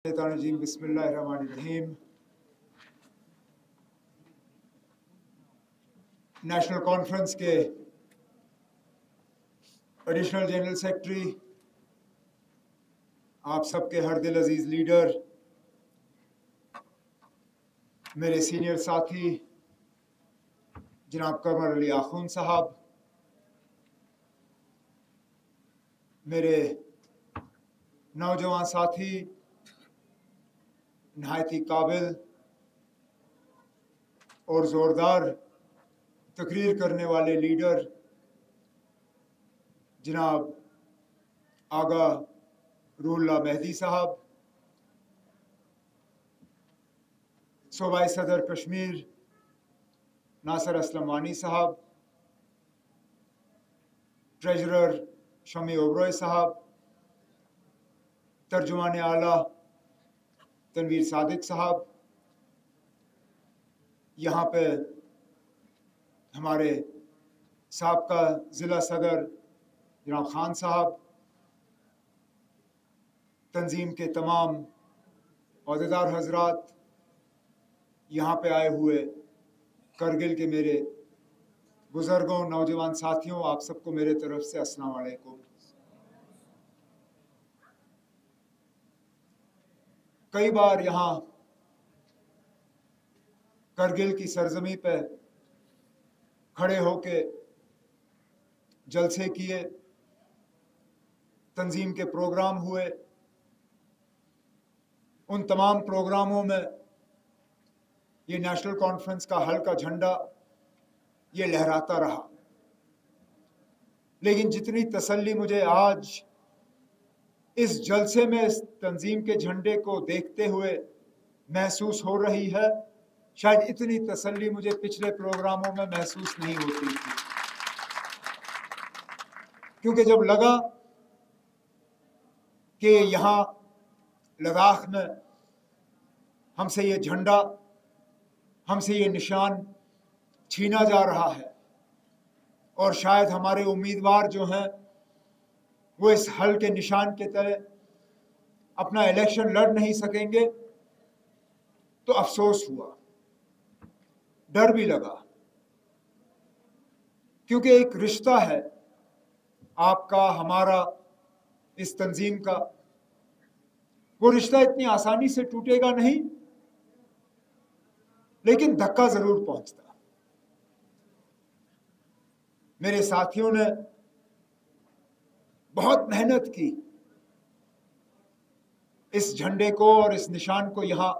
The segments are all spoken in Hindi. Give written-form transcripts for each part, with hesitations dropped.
बिस्मिल्लाहिर्रहमानिर्रहीम। नेशनल कॉन्फ्रेंस के एडिशनल जनरल सेक्रेटरी, आप सबके हर दिल अजीज लीडर, मेरे सीनियर साथी जनाब कमर अली आखून साहब, मेरे नौजवान साथी, नहायत ही काबिल और ज़ोरदार तकरीर करने वाले लीडर जनाब आगा रूहुल्लाह मेहदी साहब, सूबाई सदर कश्मीर नासिर असलम वानी साहब, ट्रेजरर शमी ओबरॉय साहब, तर्जुमान आला तनवीर सादिक साहब, यहाँ पे हमारे साबका ज़िला सदर जनाब खान साहब, तंजीम के तमाम अहदेदार हजरात, यहाँ पे आए हुए करगिल के मेरे बुज़ुर्गों, नौजवान साथियों, आप सबको मेरे तरफ से अस्सलाम वालेकुम। कई बार यहाँ करगिल की सरजमी पे खड़े होके जलसे किए, तंजीम के प्रोग्राम हुए। उन तमाम प्रोग्रामों में ये नेशनल कॉन्फ्रेंस का हल्का झंडा ये लहराता रहा। लेकिन जितनी तसल्ली मुझे आज इस जलसे में इस तंजीम के झंडे को देखते हुए महसूस हो रही है, शायद इतनी तसल्ली मुझे पिछले प्रोग्रामों में महसूस नहीं होती थी। क्योंकि जब लगा कि यहाँ लद्दाख में हमसे ये झंडा, हमसे ये निशान छीना जा रहा है और शायद हमारे उम्मीदवार जो हैं वो इस हल के निशान के तरह अपना इलेक्शन लड़ नहीं सकेंगे, तो अफसोस हुआ, डर भी लगा। क्योंकि एक रिश्ता है आपका, हमारा, इस तंजीम का, वो रिश्ता इतनी आसानी से टूटेगा नहीं, लेकिन धक्का जरूर पहुंचता। मेरे साथियों ने बहुत मेहनत की इस झंडे को और इस निशान को यहाँ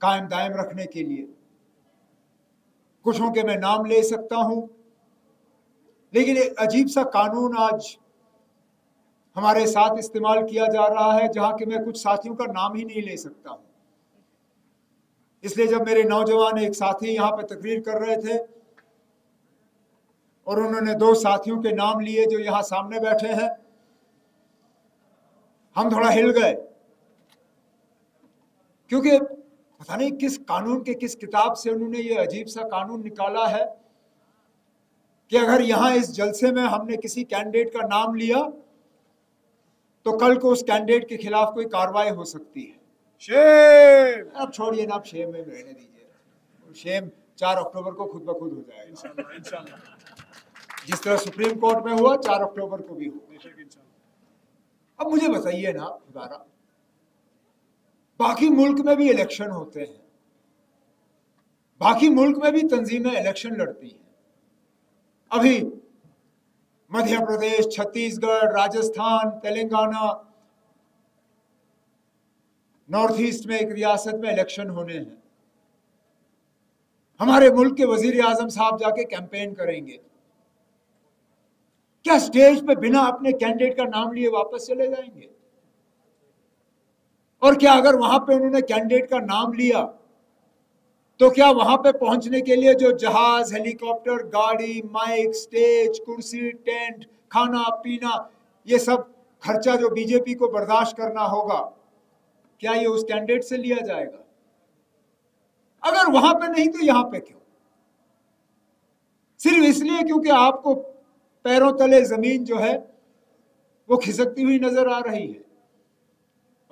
कायम दायम रखने के लिए। कुछों के मैं नाम ले सकता हूं, लेकिन एक अजीब सा कानून आज हमारे साथ इस्तेमाल किया जा रहा है, जहां के मैं कुछ साथियों का नाम ही नहीं ले सकता हूं। इसलिए जब मेरे नौजवान एक साथी यहाँ पे तकरीर कर रहे थे और उन्होंने दो साथियों के नाम लिए जो यहाँ सामने बैठे हैं, हम थोड़ा हिल गए। क्योंकि पता नहीं किस कानून के किस किताब से उन्होंने ये अजीब सा कानून निकाला है कि अगर यहाँ इस जलसे में हमने किसी कैंडिडेट का नाम लिया तो कल को उस कैंडिडेट के खिलाफ कोई कार्रवाई हो सकती है। शेम, अब छोड़िए ना, अब शेम में रहने दीजिए। शेम 4 अक्टूबर को खुद ब खुद हो जाएगा इंशाल्लाह। जिस तरह सुप्रीम कोर्ट में हुआ, 4 अक्टूबर को भी होगा। अब मुझे बताइए ना खुदारा, बाकी मुल्क में भी इलेक्शन होते हैं, बाकी मुल्क में भी तंजीमें इलेक्शन लड़ती हैं। अभी मध्य प्रदेश, छत्तीसगढ़, राजस्थान, तेलंगाना, नॉर्थ ईस्ट में एक रियासत में इलेक्शन होने हैं। हमारे मुल्क के वजीर आजम साहब जाके कैंपेन करेंगे। क्या स्टेज पे बिना अपने कैंडिडेट का नाम लिए वापस चले जाएंगे? और क्या अगर वहां पे उन्होंने कैंडिडेट का नाम लिया तो क्या वहां पे पहुंचने के लिए जो जहाज, हेलीकॉप्टर, गाड़ी, माइक, स्टेज, कुर्सी, टेंट, खाना पीना, ये सब खर्चा जो बीजेपी को बर्दाश्त करना होगा, क्या ये उस कैंडिडेट से लिया जाएगा? अगर वहां पे नहीं तो यहां पे क्यों? सिर्फ इसलिए क्योंकि आपको पैरों तले जमीन जो है वो खिसकती हुई नजर आ रही है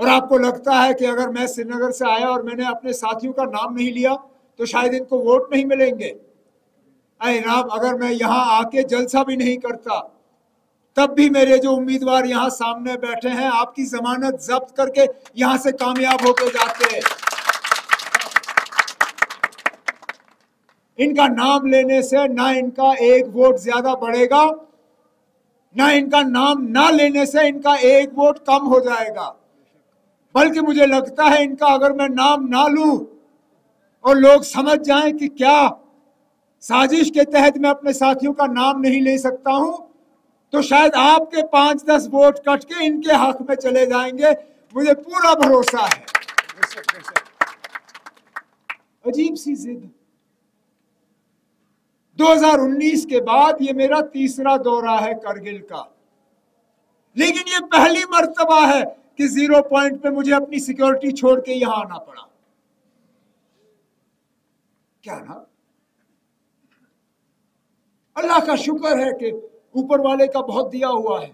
और आपको लगता है कि अगर मैं श्रीनगर से आया और मैंने अपने साथियों का नाम नहीं लिया तो शायद इनको वोट नहीं मिलेंगे। अरे जनाब, अगर मैं यहाँ आके जलसा भी नहीं करता तब भी मेरे जो उम्मीदवार यहाँ सामने बैठे हैं आपकी जमानत जब्त करके यहाँ से कामयाब होकर जाते हैं। इनका नाम लेने से ना इनका एक वोट ज्यादा बढ़ेगा, ना इनका नाम ना लेने से इनका एक वोट कम हो जाएगा। बल्कि मुझे लगता है इनका अगर मैं नाम ना लूं और लोग समझ जाएं कि क्या साजिश के तहत मैं अपने साथियों का नाम नहीं ले सकता हूं, तो शायद आपके 5-10 वोट कट के इनके हक में चले जाएंगे। मुझे पूरा भरोसा है। अजीब सी जिद। 2019 के बाद ये मेरा तीसरा दौरा है करगिल का, लेकिन ये पहली मर्तबा है कि 0 पॉइंट पे मुझे अपनी सिक्योरिटी छोड़ के यहां आना पड़ा। क्या ना, अल्लाह का शुक्र है कि ऊपर वाले का बहुत दिया हुआ है।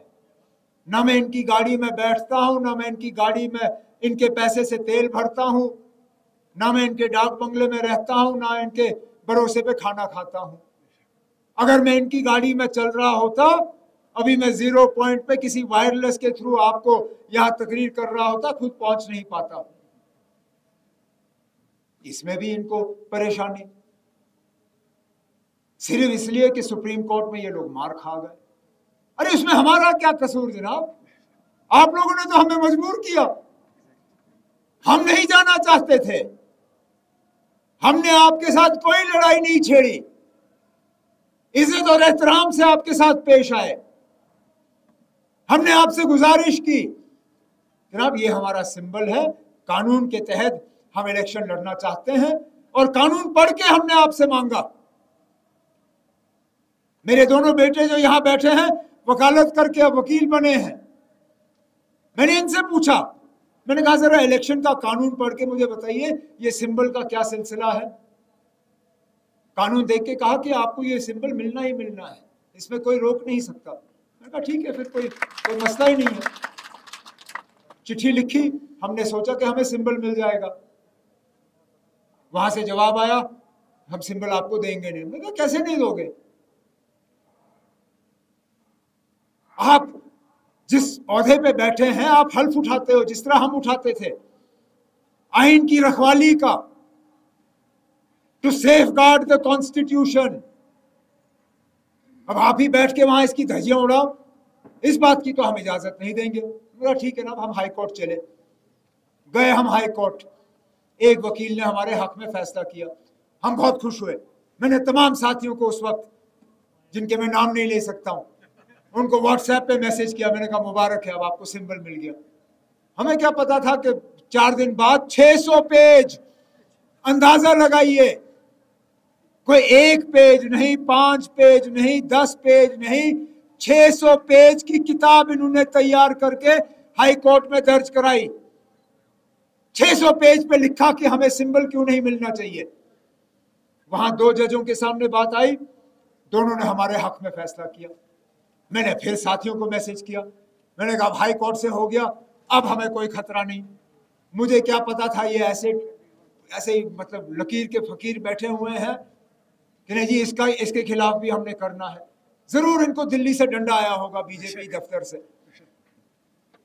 ना मैं इनकी गाड़ी में बैठता हूं, ना मैं इनकी गाड़ी में इनके पैसे से तेल भरता हूं, ना मैं इनके डाक बंगले में रहता हूं, ना इनके भरोसे पे खाना खाता हूं। अगर मैं इनकी गाड़ी में चल रहा होता, अभी मैं 0 पॉइंट पे किसी वायरलेस के थ्रू आपको यहां तकरीर कर रहा होता, खुद पहुंच नहीं पाता। इसमें भी इनको परेशानी, सिर्फ इसलिए कि सुप्रीम कोर्ट में ये लोग मार खा गए। अरे इसमें हमारा क्या कसूर जनाब? आप लोगों ने तो हमें मजबूर किया। हम नहीं जाना चाहते थे, हमने आपके साथ कोई लड़ाई नहीं छेड़ी, इज्जत और एहतराम से आपके साथ पेश आए। हमने आपसे गुजारिश की जनाब ये हमारा सिंबल है, कानून के तहत हम इलेक्शन लड़ना चाहते हैं और कानून पढ़ के हमने आपसे मांगा। मेरे दोनों बेटे जो यहां बैठे हैं वकालत करके अब वकील बने हैं। मैंने इनसे पूछा, मैंने कहा जरा इलेक्शन का कानून पढ़ के मुझे बताइए ये सिंबल का क्या सिलसिला है। कानून देख के कहा कि आपको ये सिंबल मिलना ही मिलना है, इसमें कोई रोक नहीं सकता। मैंने कहा ठीक है, फिर कोई मसला ही नहीं है। चिट्ठी लिखी, हमने सोचा कि हमें सिंबल मिल जाएगा। वहां से जवाब आया हम सिंबल आपको देंगे नहीं। मैंने कहा कैसे नहीं दोगे? आप जिस ओहदे पे बैठे हैं आप हल्फ उठाते हो जिस तरह हम उठाते थे, आइन की रखवाली का, टू सेफगार्ड द कॉन्स्टिट्यूशन। अब आप ही बैठ के वहां इसकी धज्जियां उड़ाओ, इस बात की तो हम इजाजत नहीं देंगे। बोला ठीक है ना, हम हाई कोर्ट चले गए। हम हाई कोर्ट, एक वकील ने हमारे हक में फैसला किया, हम बहुत खुश हुए। मैंने तमाम साथियों को उस वक्त, जिनके मैं नाम नहीं ले सकता हूं, उनको व्हाट्सएप पे मैसेज किया। मैंने कहा मुबारक है, अब आपको सिंबल मिल गया। हमें क्या पता था कि 4 दिन बाद 600 पेज, अंदाजा लगाइए, कोई 1 पेज नहीं, 5 पेज नहीं, 10 पेज नहीं, 600 पेज की किताब इन्होंने तैयार करके हाई कोर्ट में दर्ज कराई। 600 पेज पे लिखा कि हमें सिंबल क्यों नहीं मिलना चाहिए। वहां 2 जजों के सामने बात आई, दोनों ने हमारे हक में फैसला किया। मैंने फिर साथियों को मैसेज किया, मैंने कहा हाई कोर्ट से हो गया, अब हमें कोई खतरा नहीं। मुझे क्या पता था ये ऐसे ही मतलब लकीर के फकीर बैठे हुए हैं कि नहीं जी इसके खिलाफ भी हमने करना है। जरूर इनको दिल्ली से डंडा आया होगा, बीजेपी दफ्तर से,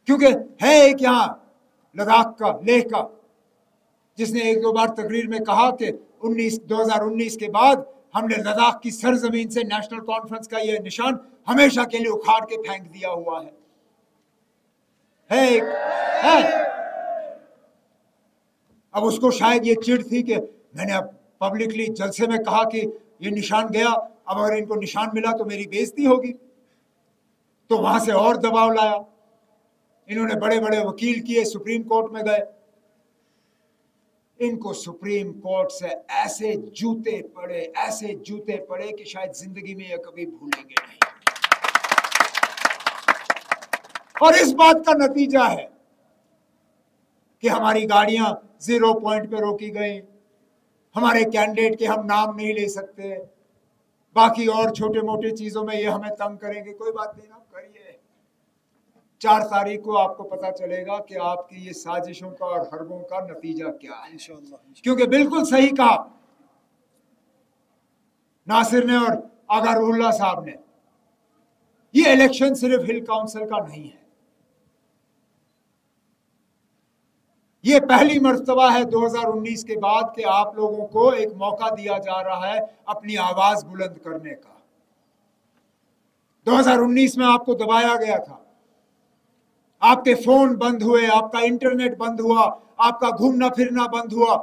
क्योंकि है एक यहाँ लद्दाख का, लेह का, जिसने 1-2 बार तकरीर में कहा कि 2019 के बाद हमने लद्दाख की सरजमीन से नेशनल कॉन्फ्रेंस का यह निशान हमेशा के लिए उखाड़ के फेंक दिया हुआ है। अब उसको शायद ये चिढ़ थी कि मैंने अब पब्लिकली जलसे में कहा कि ये निशान गया, अब अगर इनको निशान मिला तो मेरी बेइज्जती होगी, तो वहां से और दबाव लाया। इन्होंने बड़े बड़े वकील किए, सुप्रीम कोर्ट में गए। इनको सुप्रीम कोर्ट से ऐसे जूते पड़े कि शायद जिंदगी में ये कभी भूलेंगे नहीं। और इस बात का नतीजा है कि हमारी गाड़ियां 0 पॉइंट पे रोकी गई, हमारे कैंडिडेट के हम नाम नहीं ले सकते, बाकी और छोटे मोटे चीजों में ये हमें तंग करेंगे। कोई बात नहीं, आप करिए, 4 तारीख को आपको पता चलेगा कि आपकी ये साजिशों का और हरबों का नतीजा क्या है। क्योंकि बिल्कुल सही कहा नासिर ने और आगा रुहुल्लाह साहब ने, ये इलेक्शन सिर्फ हिल काउंसिल का नहीं है। ये पहली मर्तबा है 2019 के बाद कि आप लोगों को एक मौका दिया जा रहा है अपनी आवाज बुलंद करने का। 2019 में आपको दबाया गया था, आपके फोन बंद हुए, आपका इंटरनेट बंद हुआ, आपका घूमना फिरना बंद हुआ,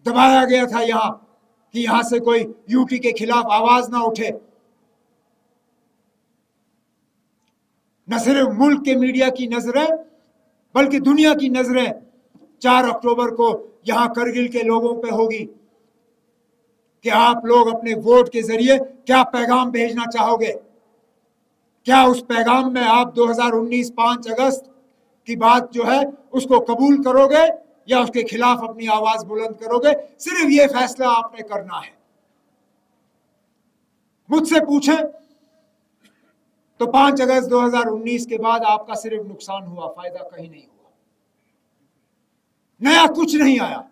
दबाया गया था यहां कि यहां से कोई यूटी के खिलाफ आवाज ना उठे। न सिर्फ मुल्क के मीडिया की नजरें बल्कि दुनिया की नजरें 4 अक्टूबर को यहां करगिल के लोगों पे होगी कि आप लोग अपने वोट के जरिए क्या पैगाम भेजना चाहोगे। क्या उस पैगाम में आप 2019 5 अगस्त की बात जो है उसको कबूल करोगे या उसके खिलाफ अपनी आवाज बुलंद करोगे? सिर्फ ये फैसला आपने करना है। मुझसे पूछें तो 5 अगस्त 2019 के बाद आपका सिर्फ नुकसान हुआ, फायदा कहीं नहीं हुआ, नया कुछ नहीं आया।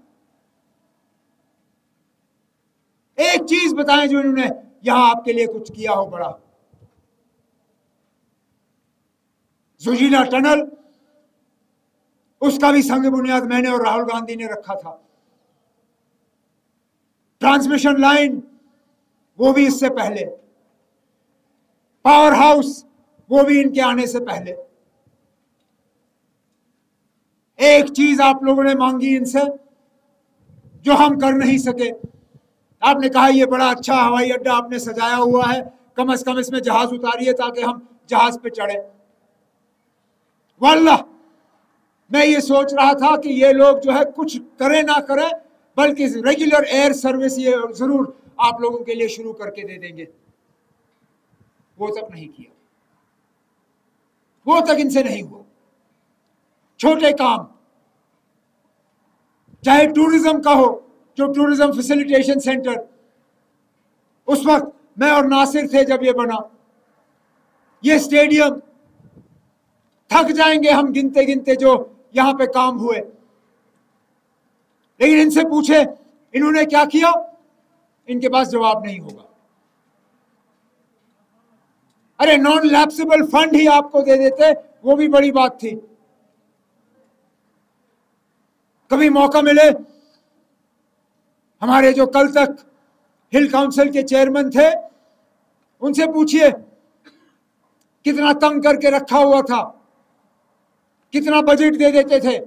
एक चीज बताएं जो इन्होंने यहां आपके लिए कुछ किया हो बड़ा। जोजिला टनल, उसका भी संग बुनियाद मैंने और राहुल गांधी ने रखा था। ट्रांसमिशन लाइन, वो भी इससे पहले। पावर हाउस, वो भी इनके आने से पहले। एक चीज आप लोगों ने मांगी इनसे जो हम कर नहीं सके। आपने कहा ये बड़ा अच्छा हवाई अड्डा आपने सजाया हुआ है, कम से कम इसमें जहाज उतारिए ताकि हम जहाज पे चढ़े। वल्लाह मैं ये सोच रहा था कि ये लोग जो है कुछ करें ना करें बल्कि रेगुलर एयर सर्विस ये जरूर आप लोगों के लिए शुरू करके दे देंगे। वो तक नहीं किया, वो तक इनसे नहीं हुआ। छोटे काम, चाहे टूरिज्म का हो, जो टूरिज्म फैसिलिटेशन सेंटर, उस वक्त मैं और नासिर थे जब ये बना। ये स्टेडियम, थक जाएंगे हम गिनते गिनते जो यहां पे काम हुए। लेकिन इनसे पूछे इन्होंने क्या किया, इनके पास जवाब नहीं होगा। अरे नॉन लैप्सेबल फंड ही आपको दे देते, वो भी बड़ी बात थी। कभी मौका मिले, हमारे जो कल तक हिल काउंसिल के चेयरमैन थे, उनसे पूछिए कितना तंग करके रखा हुआ था, कितना बजट दे देते थे।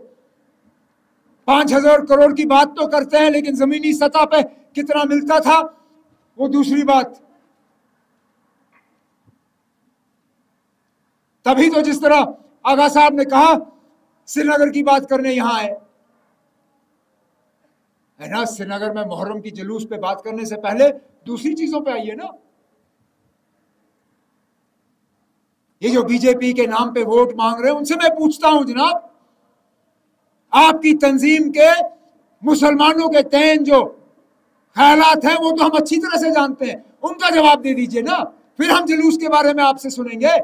5,000 करोड़ की बात तो करते हैं लेकिन जमीनी सतह पे कितना मिलता था वो दूसरी बात। तभी तो जिस तरह आगा साहब ने कहा श्रीनगर की बात करने यहां आए, है ना। श्रीनगर में मुहर्रम की जुलूस पे बात करने से पहले दूसरी चीजों पे आइए ना। ये जो बीजेपी के नाम पे वोट मांग रहे हैं उनसे मैं पूछता हूं, जनाब आपकी तंजीम के मुसलमानों के तैन जो ख्यालात हैं वो तो हम अच्छी तरह से जानते हैं, उनका जवाब दे दीजिए ना, फिर हम जुलूस के बारे में आपसे सुनेंगे।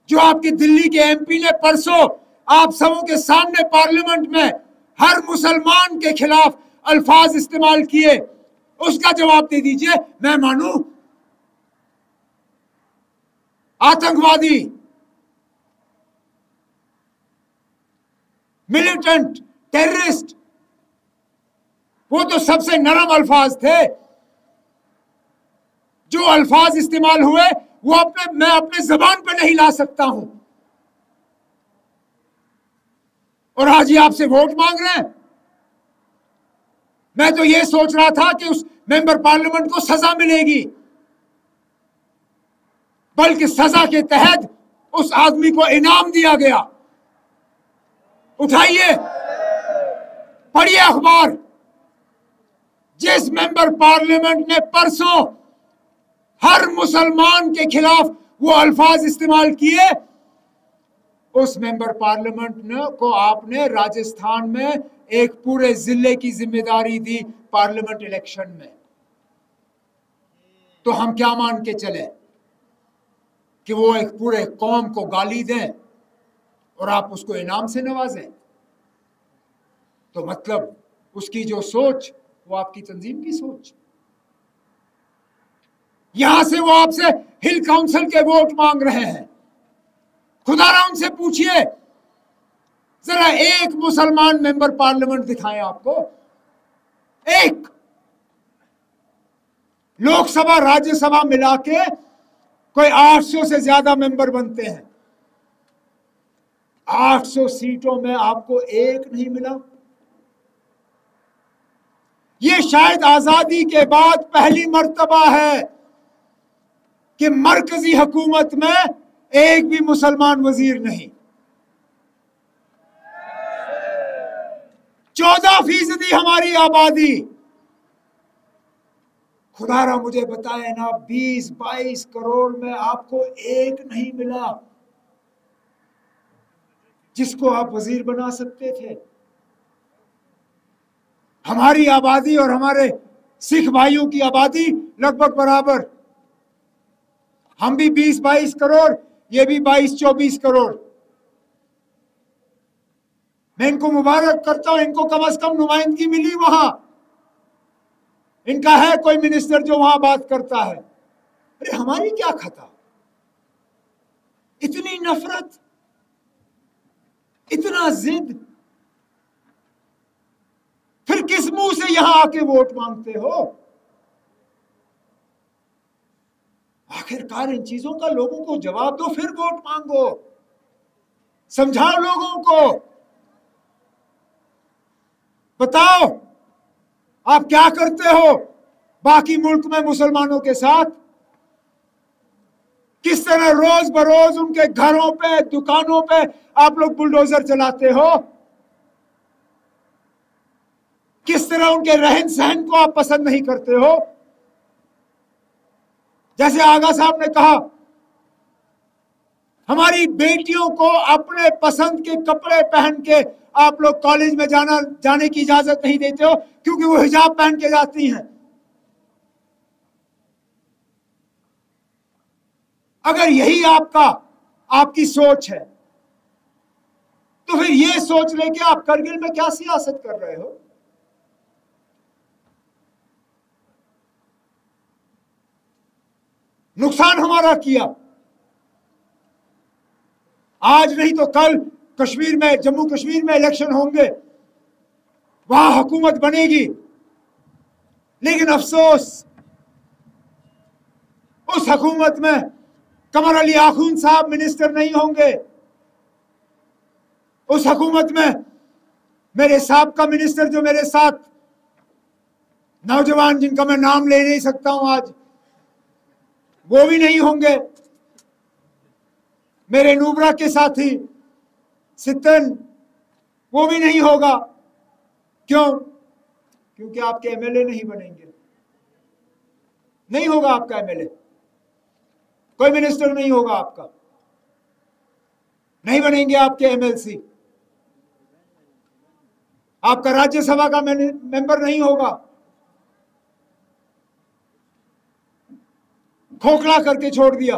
जो आपके दिल्ली के एमपी ने परसों आप सबों के सामने पार्लियामेंट में हर मुसलमान के खिलाफ अल्फाज इस्तेमाल किए, उसका जवाब दे दीजिए। मैं मानूं आतंकवादी, मिलिटेंट, टेररिस्ट, वो तो सबसे नरम अल्फाज थे। जो अल्फाज इस्तेमाल हुए वो मैं अपने जबान पे नहीं ला सकता हूं। और आज ये आपसे वोट मांग रहे हैं। मैं तो ये सोच रहा था कि उस मेंबर पार्लियामेंट को सजा मिलेगी, बल्कि सजा के तहत उस आदमी को इनाम दिया गया। उठाइए, पढ़िए अखबार। जिस मेंबर पार्लियामेंट ने परसों हर मुसलमान के खिलाफ वो अल्फाज इस्तेमाल किए, उस मेंबर पार्लियामेंट को आपने राजस्थान में एक पूरे जिले की जिम्मेदारी दी पार्लियामेंट इलेक्शन में। तो हम क्या मान के चले कि वो एक पूरे कौम को गाली दें और आप उसको इनाम से नवाजें। तो मतलब उसकी जो सोच वो आपकी तंजीम की सोच। यहां से वो आपसे हिल काउंसिल के वोट मांग रहे हैं। खुदारा उनसे पूछिए, जरा एक मुसलमान मेंबर पार्लियामेंट दिखाएं आपको, एक। लोकसभा राज्यसभा मिला के कोई 800 से ज्यादा मेंबर बनते हैं, 800 सीटों में आपको एक नहीं मिला। ये शायद आजादी के बाद पहली मर्तबा है कि मरकजी हुकूमत में एक भी मुसलमान वजीर नहीं। 14% हमारी आबादी। खुदारा मुझे बताए ना, 20-22 करोड़ में आपको एक नहीं मिला जिसको आप वजीर बना सकते थे। हमारी आबादी और हमारे सिख भाइयों की आबादी लगभग बराबर। हम भी 20-22 करोड़, ये भी 22-24 करोड़। मैं इनको मुबारक करता हूं, इनको कम से कम नुमाइंदगी मिली वहां। इनका है कोई मिनिस्टर जो वहां बात करता है। अरे हमारी क्या खता, इतनी नफरत, इतना जिद, फिर किस मुंह से यहां आके वोट मांगते हो? आखिरकार इन चीजों का लोगों को जवाब दो, फिर वोट मांगो, समझाओ लोगों को, बताओ आप क्या करते हो बाकी मुल्क में मुसलमानों के साथ। किस तरह रोज बरोज उनके घरों पे, दुकानों पे आप लोग बुलडोजर चलाते हो, किस तरह उनके रहन सहन को आप पसंद नहीं करते हो। जैसे आगा साहब ने कहा, हमारी बेटियों को अपने पसंद के कपड़े पहन के आप लोग कॉलेज में जाने की इजाजत नहीं देते हो क्योंकि वो हिजाब पहन के जाती हैं। अगर यही आपकी सोच है तो फिर ये सोच लेके आप करगिल में क्या सियासत कर रहे हो? नुकसान हमारा किया। आज नहीं तो कल कश्मीर में, जम्मू कश्मीर में इलेक्शन होंगे, वहां हुकूमत बनेगी, लेकिन अफसोस उस हुकूमत में कमर अली आखून साहब मिनिस्टर नहीं होंगे। उस हुकूमत में मेरे साहब का मिनिस्टर जो मेरे साथ नौजवान जिनका मैं नाम ले नहीं सकता हूं आज, वो भी नहीं होंगे। मेरे नूबरा के साथी सितन, वो भी नहीं होगा। क्यों? क्योंकि आपके एमएलए नहीं बनेंगे। नहीं होगा आपका एमएलए, कोई मिनिस्टर नहीं होगा आपका, नहीं बनेंगे आपके एमएलसी, आपका राज्यसभा का मेंबर नहीं होगा। खोखला करके छोड़ दिया।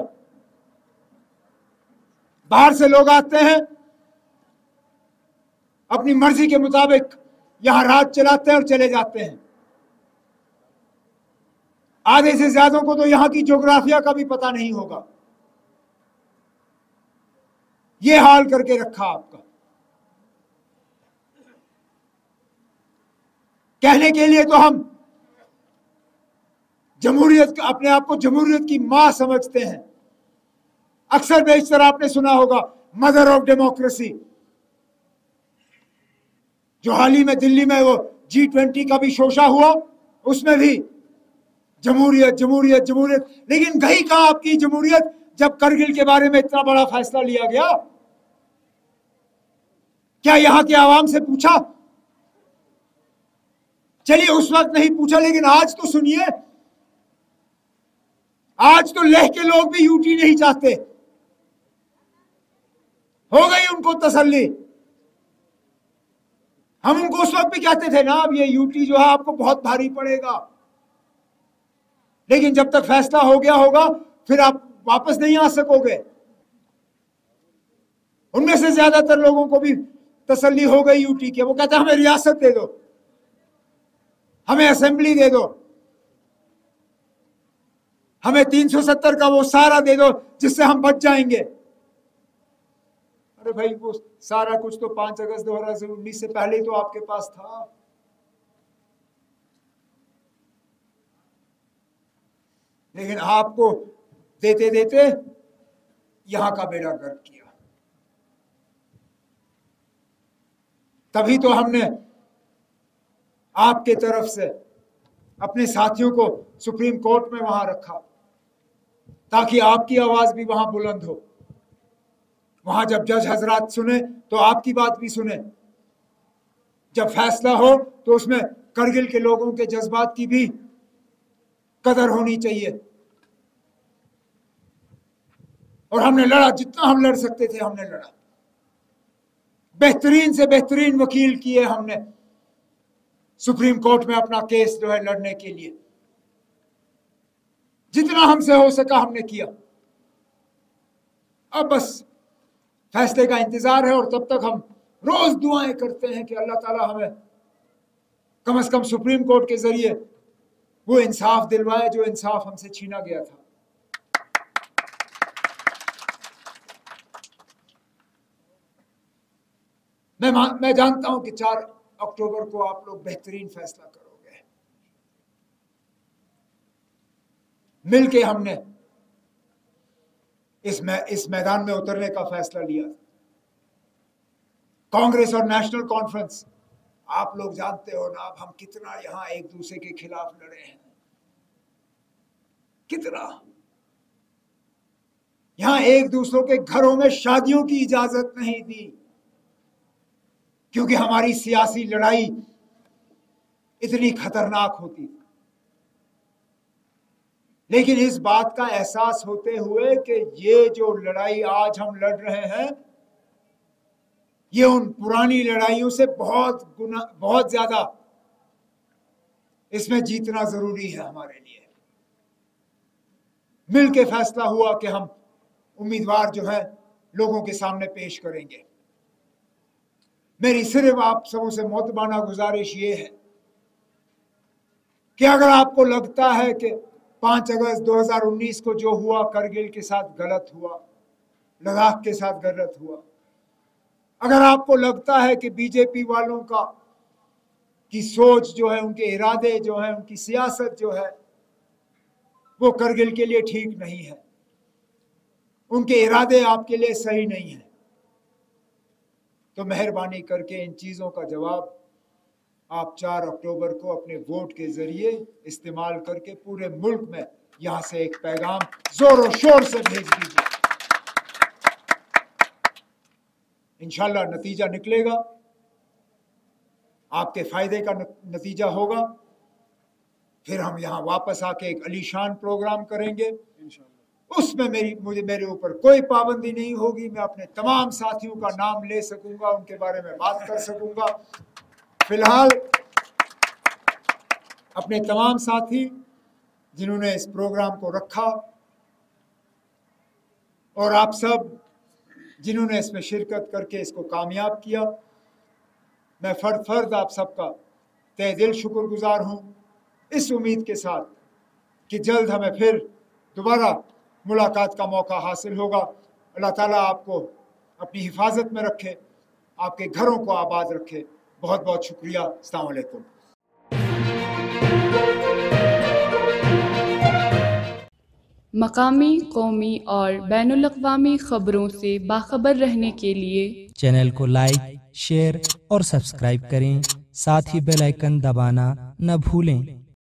बाहर से लोग आते हैं, अपनी मर्जी के मुताबिक यहां राज चलाते हैं और चले जाते हैं। आधे से ज्यादा को तो यहां की ज्योग्राफिया का भी पता नहीं होगा। ये हाल करके रखा आपका। कहने के लिए तो हम जमहूरियत, अपने आप को जमहूरियत की मां समझते हैं। अक्सर बेशतर आपने सुना होगा मदर ऑफ डेमोक्रेसी। जो हाल ही में दिल्ली में वो G20 का भी शोशा हुआ, उसमें भी जमहूरियत जमहूरियत जमहूरियत। लेकिन गई कहां आपकी जमहूरियत जब करगिल के बारे में इतना बड़ा फैसला लिया गया? क्या यहां के आवाम से पूछा? चलिए उस वक्त नहीं पूछा, लेकिन आज तो सुनिए, आज तो लेह के लोग भी यूटी नहीं चाहते। हो गई उनको तसल्ली। हम उनको उस वक्त भी कहते थे ना, अब ये यूटी जो है आपको बहुत भारी पड़ेगा, लेकिन जब तक फैसला हो गया होगा फिर आप वापस नहीं आ सकोगे। उनमें से ज्यादातर लोगों को भी तसल्ली हो गई यूटी की, वो कहते हमें रियासत दे दो, हमें असेंबली दे दो, हमें 370 का वो सारा दे दो जिससे हम बच जाएंगे। अरे भाई, वो सारा कुछ तो 5 अगस्त 2019 से पहले ही तो आपके पास था। लेकिन आपको देते देते यहां का बेड़ा गर्क किया। तभी तो हमने आपके तरफ से अपने साथियों को सुप्रीम कोर्ट में वहां रखा, ताकि आपकी आवाज भी वहां बुलंद हो। वहां जब जज हजरात सुने तो आपकी बात भी सुने, जब फैसला हो तो उसमें करगिल के लोगों के जज्बात की भी कदर होनी चाहिए। और हमने लड़ा, जितना हम लड़ सकते थे हमने लड़ा। बेहतरीन से बेहतरीन वकील किए हमने सुप्रीम कोर्ट में अपना केस जो है लड़ने के लिए। जितना हमसे हो सका हमने किया। अब बस फैसले का इंतजार है, और तब तक हम रोज दुआएं करते हैं कि अल्लाह ताला हमें कम से कम सुप्रीम कोर्ट के जरिए वो इंसाफ दिलवाए जो इंसाफ हमसे छीना गया था। मैं जानता हूं कि 4 अक्टूबर को आप लोग बेहतरीन फैसला करोगे। मिलके हमने इस मैदान में उतरने का फैसला लिया। कांग्रेस और नेशनल कॉन्फ्रेंस, आप लोग जानते हो ना, अब हम कितना यहां एक दूसरे के खिलाफ लड़े हैं, कितना यहां एक दूसरों के घरों में शादियों की इजाजत नहीं दी, क्योंकि हमारी सियासी लड़ाई इतनी खतरनाक होती थी। लेकिन इस बात का एहसास होते हुए कि ये जो लड़ाई आज हम लड़ रहे हैं, ये उन पुरानी लड़ाइयों से बहुत ज्यादा इसमें जीतना जरूरी है हमारे लिए। मिलके फैसला हुआ कि हम उम्मीदवार जो है लोगों के सामने पेश करेंगे। मेरी सिर्फ आप सबों से मोहतबाना गुजारिश ये है कि अगर आपको लगता है कि 5 अगस्त 2019 को जो हुआ करगिल के साथ गलत हुआ, लद्दाख के साथ गलत हुआ, अगर आपको लगता है कि बीजेपी वालों की सोच जो है, उनके इरादे जो है, उनकी सियासत जो है वो करगिल के लिए ठीक नहीं है, उनके इरादे आपके लिए सही नहीं है, तो मेहरबानी करके इन चीज़ों का जवाब आप 4 अक्टूबर को अपने वोट के जरिए इस्तेमाल करके पूरे मुल्क में यहां से एक पैगाम जोर और शोर से भेज दीजिए। इंशाल्लाह नतीजा निकलेगा, आपके फायदे का नतीजा होगा। फिर हम यहाँ वापस आके एक अलीशान प्रोग्राम करेंगे। उसमें मेरे ऊपर कोई पाबंदी नहीं होगी। मैं अपने तमाम साथियों का नाम ले सकूंगा, उनके बारे में बात कर सकूंगा। फिलहाल अपने तमाम साथी जिन्होंने इस प्रोग्राम को रखा और आप सब जिन्होंने इसमें शिरकत करके इसको कामयाब किया, मैं फर्द आप सबका तहे दिल शुक्रगुजार हूँ। इस उम्मीद के साथ कि जल्द हमें फिर दोबारा मुलाकात का मौका हासिल होगा। अल्लाह ताला आपको अपनी हिफाजत में रखे, आपके घरों को आबाद रखे। बहुत बहुत शुक्रिया। अस्सलाम वालेकुम। मकामी, कौमी और बैनुल-अक़वामी ख़बरों से बाखबर रहने के लिए चैनल को लाइक, शेयर और सब्सक्राइब करें। साथ ही बेल आइकन दबाना न भूलें।